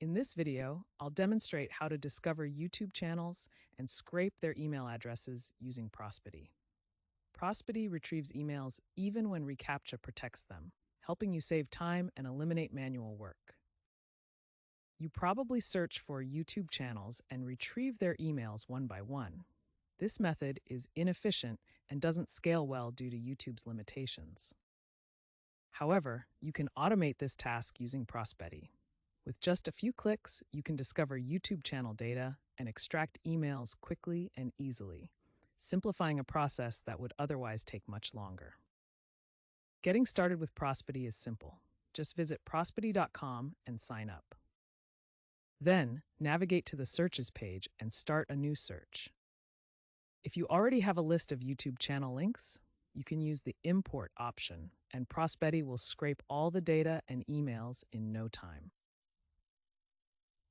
In this video, I'll demonstrate how to discover YouTube channels and scrape their email addresses using Prospity. Prospity retrieves emails even when reCAPTCHA protects them, helping you save time and eliminate manual work. You probably search for YouTube channels and retrieve their emails one by one. This method is inefficient and doesn't scale well due to YouTube's limitations. However, you can automate this task using Prospity. With just a few clicks, you can discover YouTube channel data and extract emails quickly and easily, simplifying a process that would otherwise take much longer. Getting started with Prospity is simple. Just visit prospity.com and sign up. Then, navigate to the Searches page and start a new search. If you already have a list of YouTube channel links, you can use the Import option, and Prospity will scrape all the data and emails in no time.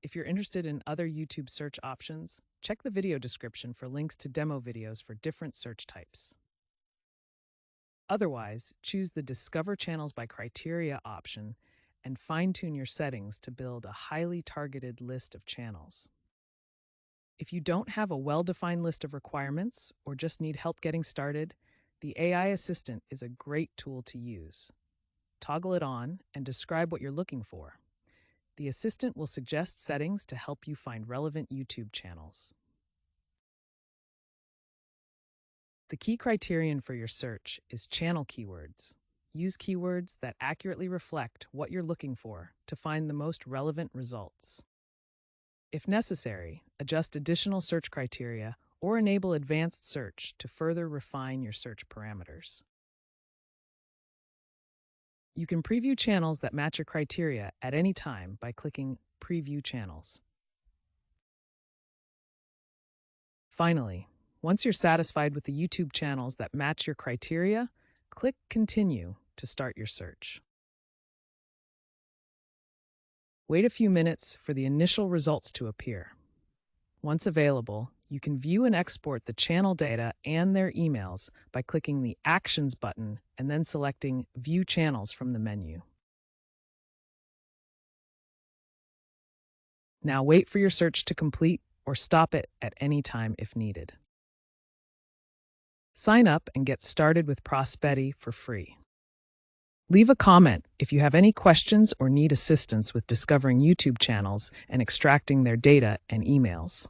If you're interested in other YouTube search options, check the video description for links to demo videos for different search types. Otherwise, choose the Discover Channels by Criteria option and fine-tune your settings to build a highly targeted list of channels. If you don't have a well-defined list of requirements or just need help getting started, the AI Assistant is a great tool to use. Toggle it on and describe what you're looking for. The assistant will suggest settings to help you find relevant YouTube channels. The key criterion for your search is channel keywords. Use keywords that accurately reflect what you're looking for to find the most relevant results. If necessary, adjust additional search criteria or enable advanced search to further refine your search parameters. You can preview channels that match your criteria at any time by clicking Preview Channels. Finally, once you're satisfied with the YouTube channels that match your criteria, click Continue to start your search. Wait a few minutes for the initial results to appear. Once available, you can view and export the channel data and their emails by clicking the Actions button and then selecting View Channels from the menu. Now wait for your search to complete or stop it at any time if needed. Sign up and get started with Prospity for free. Leave a comment if you have any questions or need assistance with discovering YouTube channels and extracting their data and emails.